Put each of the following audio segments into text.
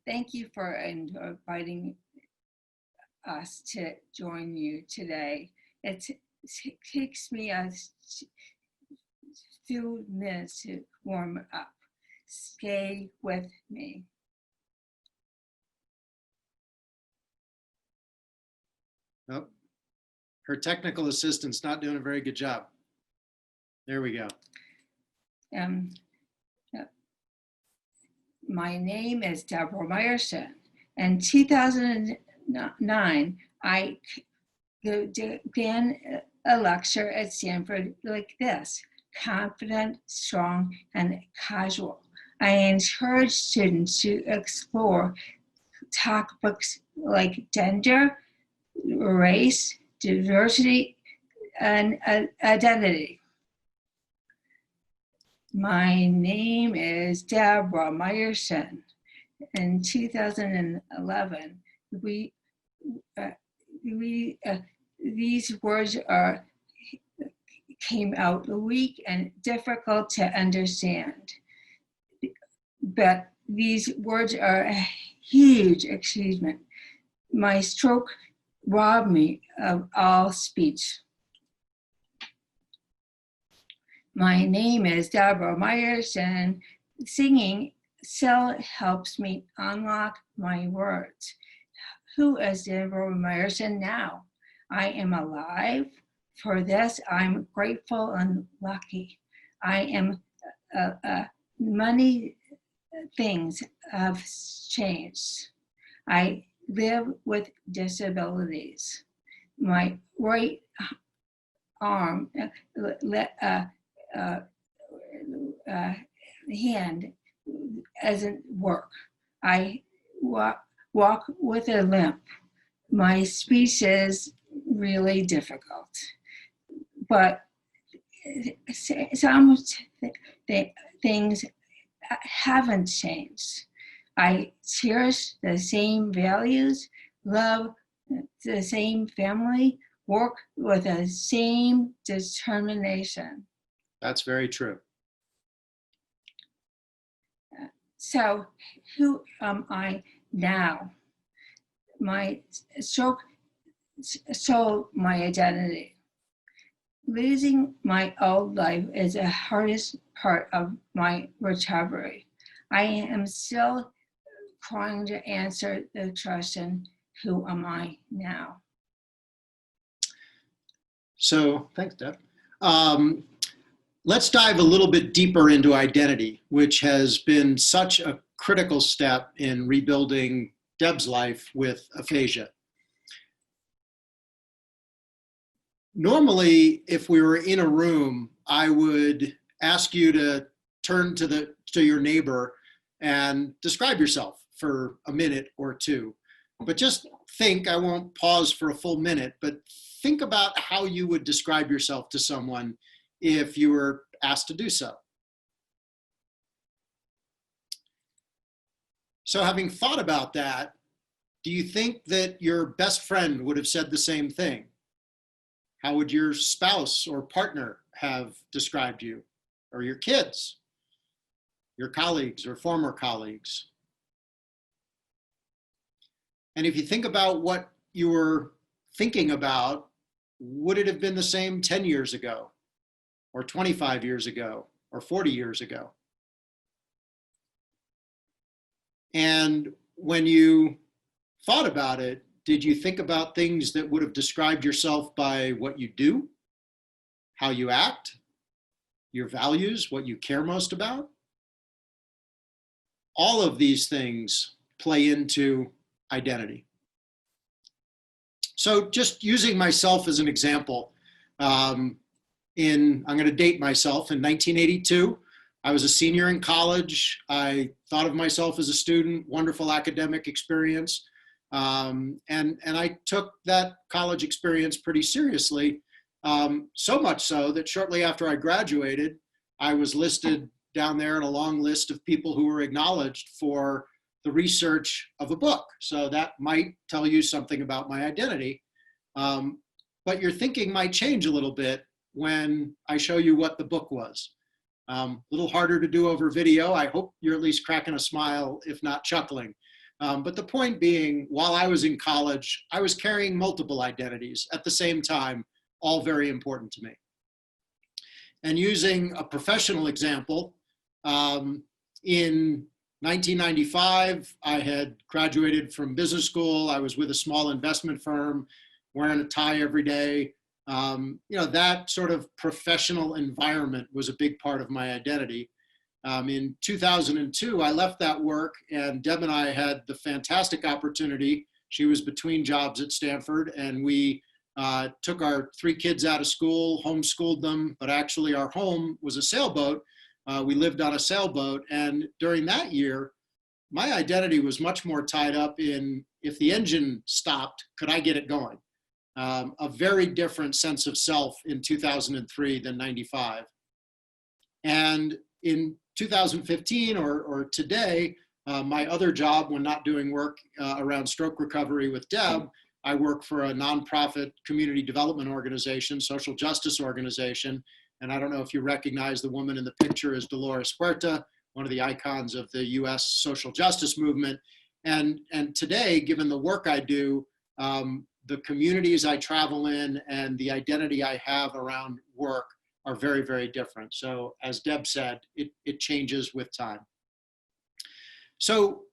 thank you for inviting us to join you today. It takes me a few minutes to warm up. Stay with me. Oh, her technical assistant's not doing a very good job. There we go. My name is Debra Meyerson. In 2009, I began a lecture at Stanford like this: confident, strong, and casual. I encourage students to explore topics like gender, race, diversity, and identity. My name is Debra Meyerson. In 2011, these words came out weak and difficult to understand. But these words are a huge achievement. My stroke robbed me of all speech. My name is Debra Meyerson. Singing still helps me unlock my words. Who is Debra Meyerson now? I am alive. For this, I'm grateful and lucky. I am many things have changed. I live with disabilities. My right arm, hand doesn't work. I walk with a limp. My speech is really difficult, but some things haven't changed. I cherish the same values, love the same family, work with the same determination. That's very true. So who am I now? My stroke stole my identity. Losing my old life is the hardest part of my recovery. I am still trying to answer the question, who am I now? So thanks, Deb. Let's dive a little bit deeper into identity, which has been such a critical step in rebuilding Deb's life with aphasia. Normally, if we were in a room, I would ask you to turn to your neighbor and describe yourself for a minute or two. But just think, I won't pause for a full minute, but think about how you would describe yourself to someone if you were asked to do so. So having thought about that, do you think that your best friend would have said the same thing? How would your spouse or partner have described you? Or your kids, your colleagues or former colleagues? And if you think about what you were thinking about, would it have been the same 10 years ago, or 25 years ago, or 40 years ago? And when you thought about it, did you think about things that would have described yourself by what you do, how you act, your values, what you care most about? All of these things play into identity. So just using myself as an example, I'm going to date myself. In 1982, I was a senior in college. I thought of myself as a student, wonderful academic experience. And I took that college experience pretty seriously, so much so that shortly after I graduated, I was listed down there in a long list of people who were acknowledged for the research of a book. So that might tell you something about my identity. But your thinking might change a little bit when I show you what the book was. A little harder to do over video. I hope you're at least cracking a smile, if not chuckling. But the point being, while I was in college, I was carrying multiple identities at the same time, all very important to me. And using a professional example, in 1995, I had graduated from business school. I was with a small investment firm, wearing a tie every day. That sort of professional environment was a big part of my identity. In 2002, I left that work, and Deb and I had the fantastic opportunity. She was between jobs at Stanford, and we took our 3 kids out of school, homeschooled them, but actually our home was a sailboat. We lived on a sailboat, and during that year, my identity was much more tied up in, if the engine stopped, could I get it going? A very different sense of self in 2003 than 95. And in 2015 or today, my other job when not doing work around stroke recovery with Deb, I work for a nonprofit community development organization, social justice organization. And I don't know if you recognize the woman in the picture as Dolores Huerta, one of the icons of the US social justice movement. And today, given the work I do, the communities I travel in and the identity I have around work are very, very different. So as Deb said, it changes with time. So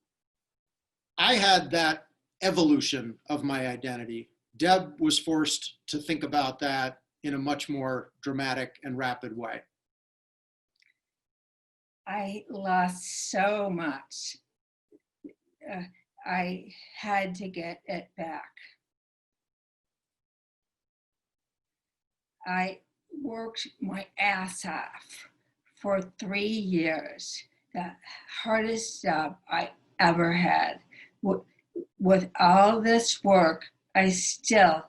I had that evolution of my identity. Deb was forced to think about that in a much more dramatic and rapid way. I lost so much. I had to get it back. I worked my ass off for 3 years, the hardest job I ever had. With all this work, I still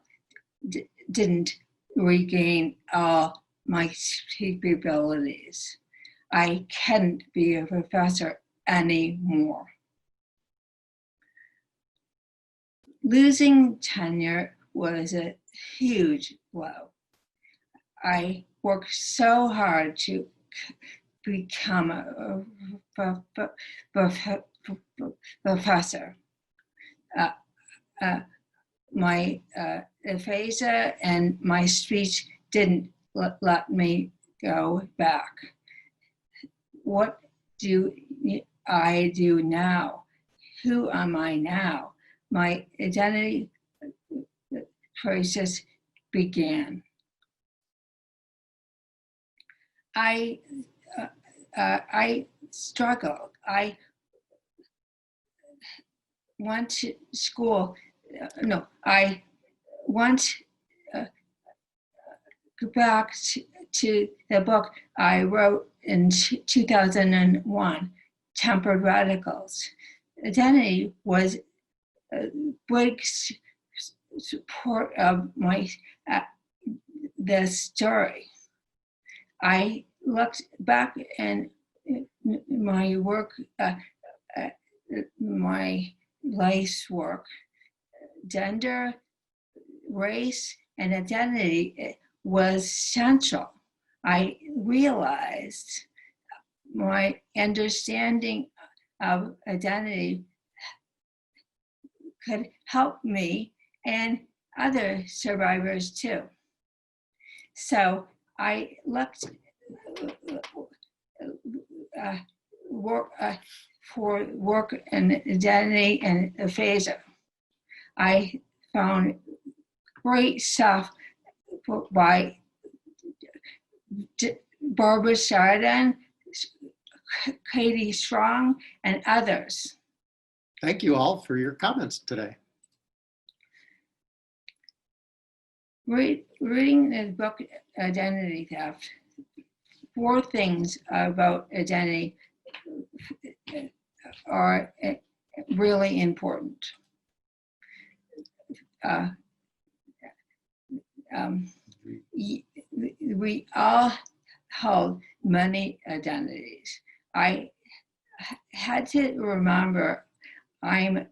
didn't regain all my capabilities. I couldn't be a professor anymore. Losing tenure was a huge blow. I worked so hard to become a professor. My aphasia and my speech didn't let me go back. What do I do now? Who am I now? My identity crisis began. I struggled. I went to school. I went back to the book I wrote in 2001, Tempered Radicals. Identity was a big support of the story. I looked back in my work, my life's work, gender, race, and identity was central. I realized my understanding of identity could help me and other survivors too. So I looked for work in identity and aphasia. I found great stuff by Barbara Sargent, Katie Strong, and others. Thank you all for your comments today. Reading the book Identity Theft, 4 things about identity are really important. We all hold many identities. I had to remember I'm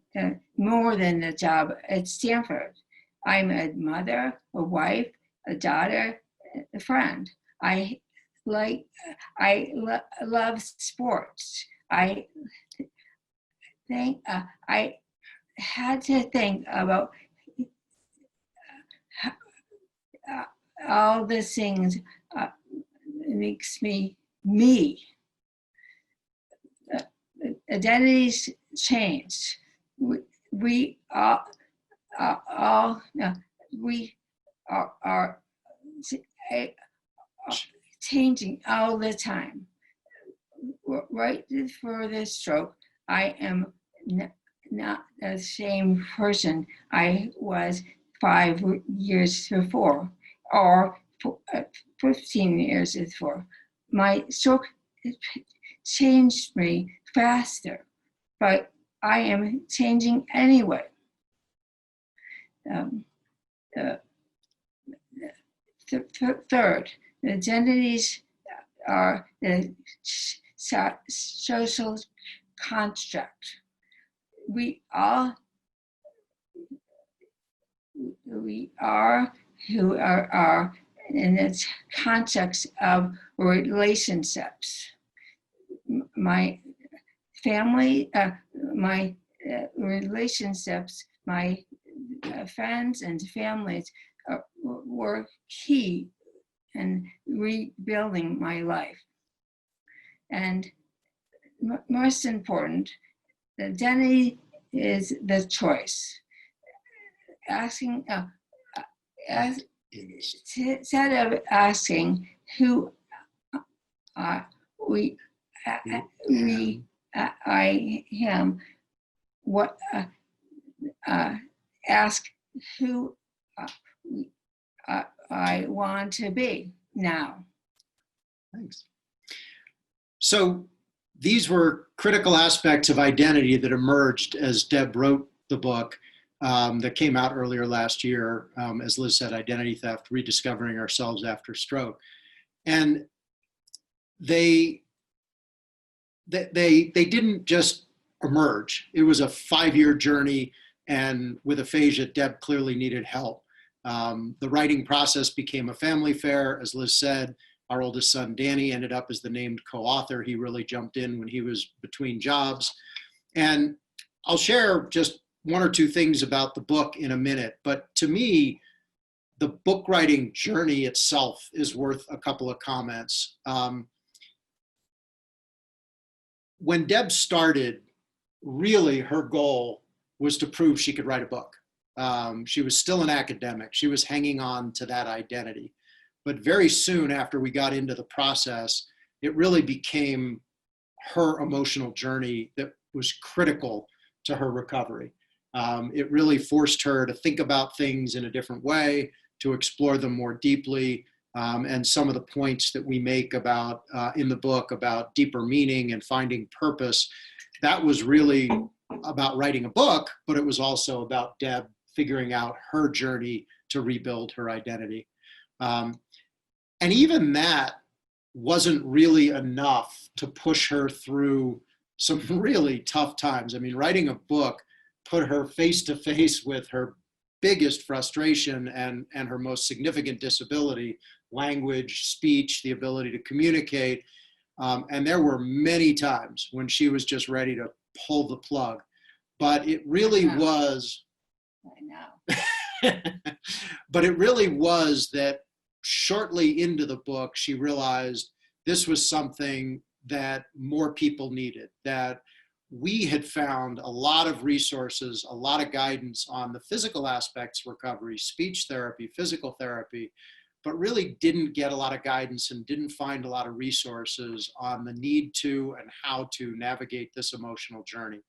more than a job at Stanford. I'm a mother, a wife, a daughter, a friend. I love sports. I think I had to think about all the things makes me me. Identities changed. We all no, we are changing all the time. Right before this stroke, I am not the same person I was 5 years before or 15 years before. My stroke changed me faster, but I am changing anyway. Third, the identities are the social construct. We are who are in the context of relationships. My family, my relationships, my friends and families were key in rebuilding my life. And most important, the identity is the choice. Asking, instead of asking who I am, what ask who I want to be now. Thanks. So these were critical aspects of identity that emerged as Deb wrote the book that came out earlier last year, as Liz said, Identity Theft, Rediscovering Ourselves After Stroke. And they didn't just emerge. It was a 5-year journey, and with aphasia, Deb clearly needed help. The writing process became a family affair. As Liz said, our oldest son, Danny, ended up as the named co-author. He really jumped in when he was between jobs. And I'll share just 1 or 2 things about the book in a minute. But to me, the book writing journey itself is worth a couple of comments. When Deb started, really her goal was to prove she could write a book. She was still an academic. She was hanging on to that identity. But very soon after we got into the process, it really became her emotional journey that was critical to her recovery. It really forced her to think about things in a different way, to explore them more deeply. And some of the points that we make about in the book about deeper meaning and finding purpose, that was really about writing a book, but it was also about Deb figuring out her journey to rebuild her identity. And even that wasn't really enough to push her through some really tough times. I mean, writing a book put her face to face with her biggest frustration and her most significant disability, language, speech, the ability to communicate. And there were many times when she was just ready to pull the plug. But it really was, I know. but it really was that shortly into the book, she realized this was something that more people needed, that we had found a lot of resources, a lot of guidance on the physical aspects of recovery, speech therapy, physical therapy, but really didn't get a lot of guidance and didn't find a lot of resources on the need to and how to navigate this emotional journey.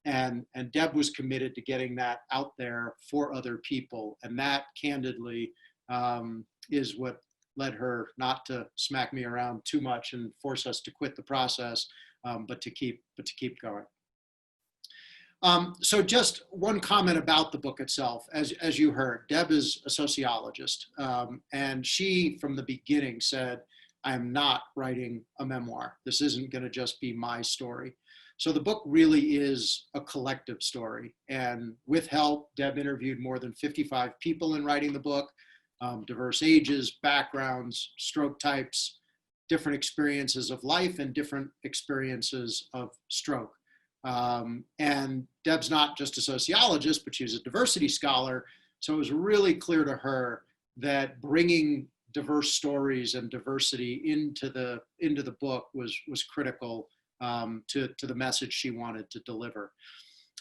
And Deb was committed to getting that out there for other people. And that, candidly, is what led her not to smack me around too much and force us to quit the process, but to keep going. So just one comment about the book itself. As you heard, Deb is a sociologist, and she, from the beginning, said, I am not writing a memoir. This isn't going to just be my story. So the book really is a collective story. And with help, Deb interviewed more than 55 people in writing the book, diverse ages, backgrounds, stroke types, different experiences of life, and different experiences of stroke. And Deb's not just a sociologist, but she's a diversity scholar. So it was really clear to her that bringing diverse stories and diversity into the book was critical to the message she wanted to deliver.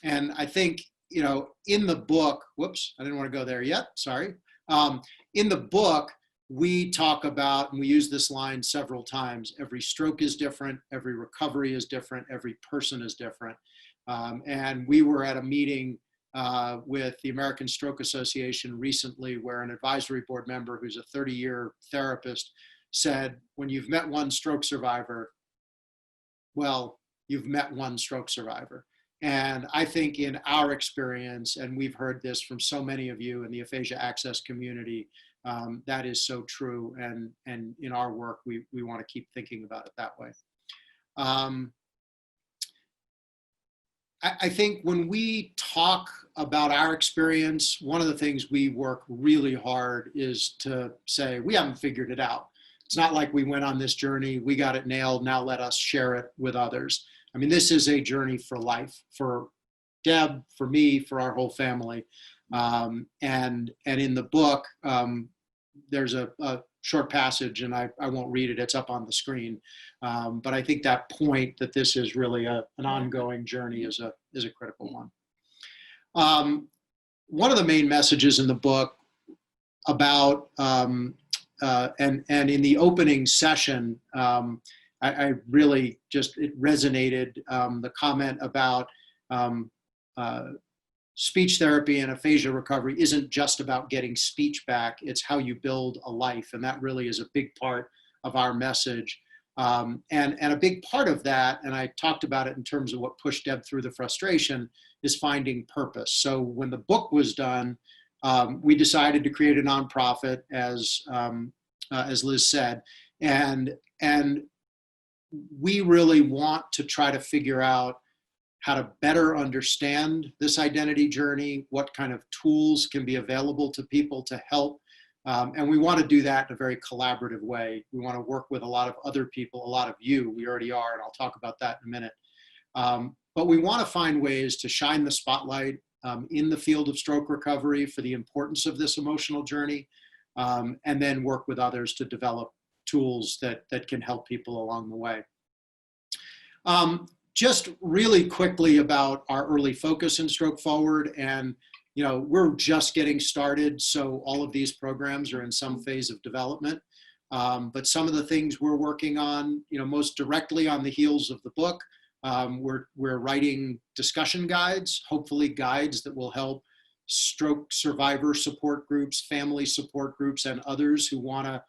And I think, in the book, whoops, I didn't want to go there yet, sorry. In the book, we talk about, and we use this line several times, every stroke is different, every recovery is different, every person is different. And we were at a meeting with the American Stroke Association recently where an advisory board member who's a 30-year therapist said, when you've met one stroke survivor, well, you've met one stroke survivor. And I think in our experience, and we've heard this from so many of you in the aphasia access community, that is so true. And in our work, we want to keep thinking about it that way. I think when we talk about our experience, one of the things we work really hard is to say, we haven't figured it out. It's not like we went on this journey, we got it nailed, now let us share it with others. I mean, this is a journey for life, for Deb, for me, for our whole family. And in the book, there's a short passage, and I won't read it, it's up on the screen. But I think that point that this is really an ongoing journey is a critical one. One of the main messages in the book about, and in the opening session, I really just, it resonated, the comment about speech therapy and aphasia recovery isn't just about getting speech back, it's how you build a life. And that really is a big part of our message. And a big part of that, and I talked about it in terms of what pushed Deb through the frustration, is finding purpose. So when the book was done, we decided to create a nonprofit, as Liz said, and we really want to try to figure out how to better understand this identity journey, what kind of tools can be available to people to help. And we want to do that in a very collaborative way. We want to work with a lot of other people, a lot of you, we already are, and I'll talk about that in a minute. But we want to find ways to shine the spotlight in the field of stroke recovery for the importance of this emotional journey, and then work with others to develop tools that can help people along the way. Just really quickly about our early focus in Stroke Forward, and we're just getting started, so all of these programs are in some phase of development. But some of the things we're working on, most directly on the heels of the book, we're writing discussion guides, hopefully guides that will help stroke survivor support groups, family support groups, and others who want to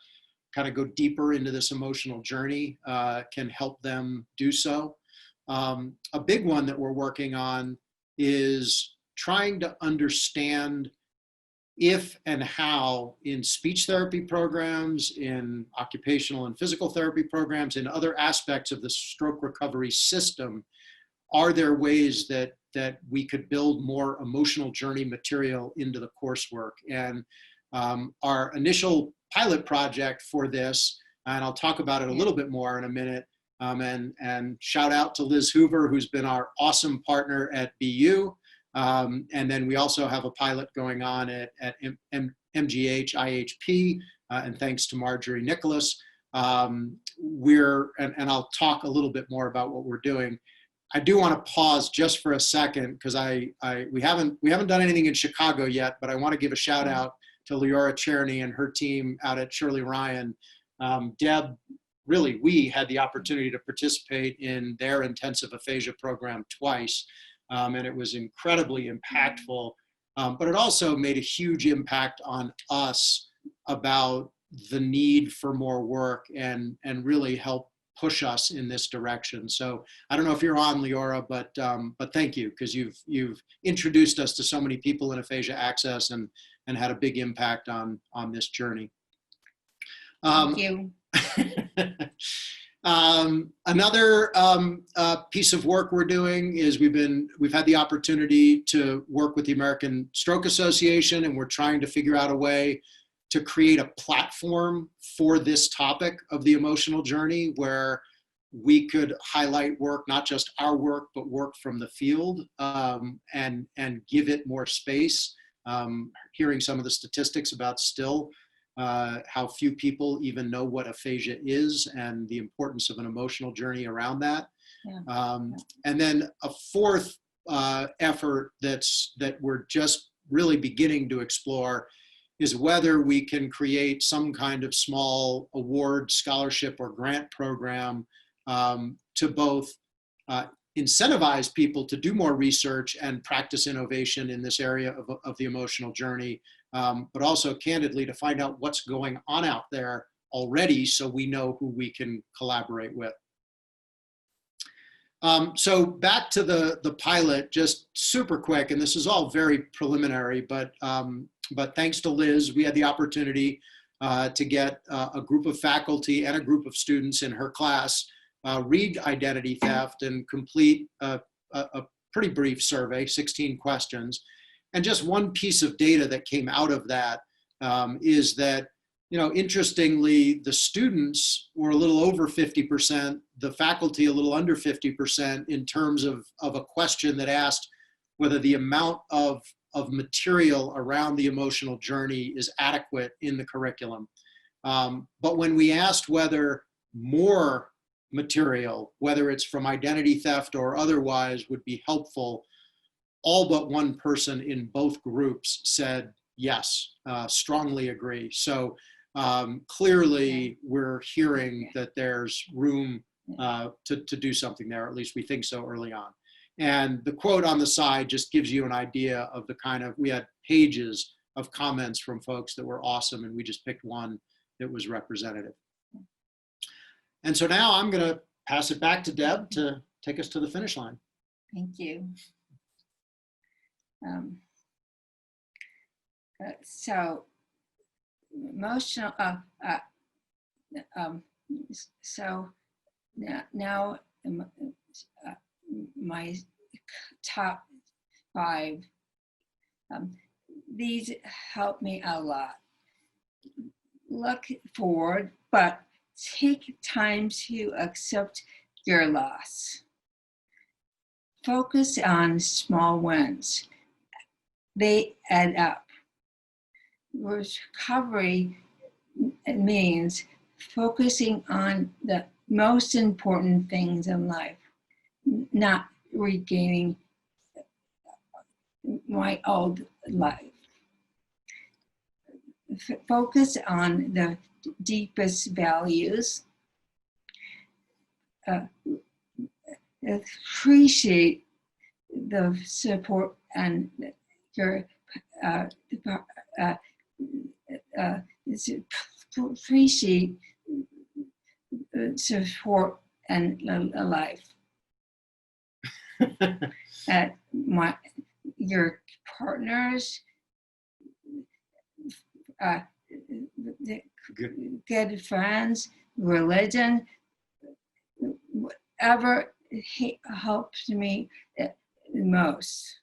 kind of go deeper into this emotional journey can help them do so. A big one that we're working on is trying to understand if and how in speech therapy programs, in occupational and physical therapy programs, in other aspects of the stroke recovery system, are there ways that we could build more emotional journey material into the coursework? And our initial pilot project for this, and I'll talk about it a little bit more in a minute, and shout out to Liz Hoover, who's been our awesome partner at BU. And then we also have a pilot going on at MGH IHP, and thanks to Marjorie Nicholas. And I'll talk a little bit more about what we're doing. I do want to pause just for a second, because we haven't done anything in Chicago yet, but I want to give a shout out to Leora Cherney and her team out at Shirley Ryan. Deb, really, we had the opportunity to participate in their intensive aphasia program twice, and it was incredibly impactful, but it also made a huge impact on us about the need for more work and really help push us in this direction. So I don't know if you're on, Leora, but thank you, because you've introduced us to so many people in aphasia access and had a big impact on this journey. Thank you. Another piece of work we're doing is we've had the opportunity to work with the American Stroke Association, and we're trying to figure out a way to create a platform for this topic of the emotional journey where we could highlight work, not just our work, but work from the field, and give it more space. Hearing some of the statistics about still how few people even know what aphasia is and the importance of an emotional journey around that. Yeah. And then a fourth effort that we're just really beginning to explore is whether we can create some kind of small award, scholarship, or grant program to both incentivize people to do more research and practice innovation in this area of the emotional journey, but also candidly to find out what's going on out there already so we know who we can collaborate with. So back to the pilot, just super quick, and this is all very preliminary, but thanks to Liz, we had the opportunity to get a group of faculty and a group of students in her class read Identity Theft and complete a pretty brief survey, 16 questions. And just one piece of data that came out of that is that, interestingly, the students were a little over 50%, the faculty a little under 50% in terms of a question that asked whether the amount of material around the emotional journey is adequate in the curriculum. But when we asked whether more material, whether it's from identity theft or otherwise, would be helpful, all but one person in both groups said yes, strongly agree. So clearly we're hearing that there's room to do something there, at least we think so early on. And the quote on the side just gives you an idea of the kind of, we had pages of comments from folks that were awesome, and we just picked one that was representative. And so now I'm going to pass it back to Deb to take us to the finish line. Thank you. So emotional, so now my top 5, these help me a lot. Look forward, but take time to accept your loss. Focus on small wins. They add up. Recovery means focusing on the most important things in life, not regaining my old life. Focus on the deepest values. Appreciate the support and your appreciate support and life. Your partners, good friends, religion, whatever helps me the most.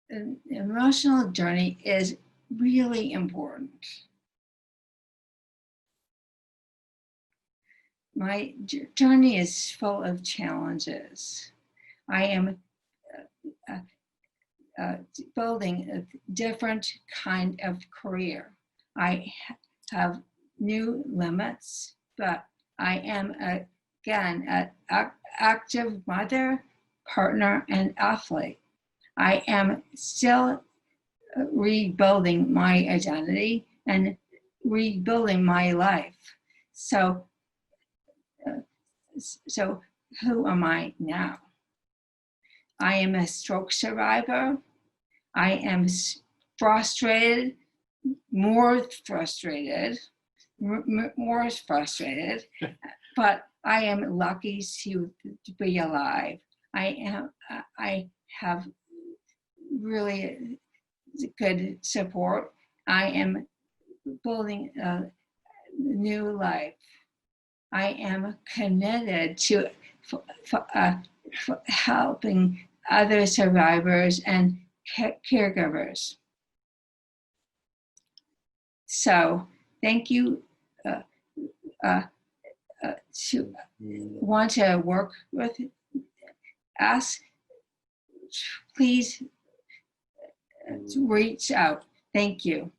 The emotional journey is really important. My journey is full of challenges. I am building a different kind of career. I have new limits, but I am again an active mother, partner, and athlete. I am still rebuilding my identity and rebuilding my life. So who am I now? I am a stroke survivor. I am frustrated, more frustrated, but I am lucky to be alive. I have really good support. I am building a new life. I am committed to helping other survivors and caregivers. So thank you uh, to want to work with us, please reach out. Thank you.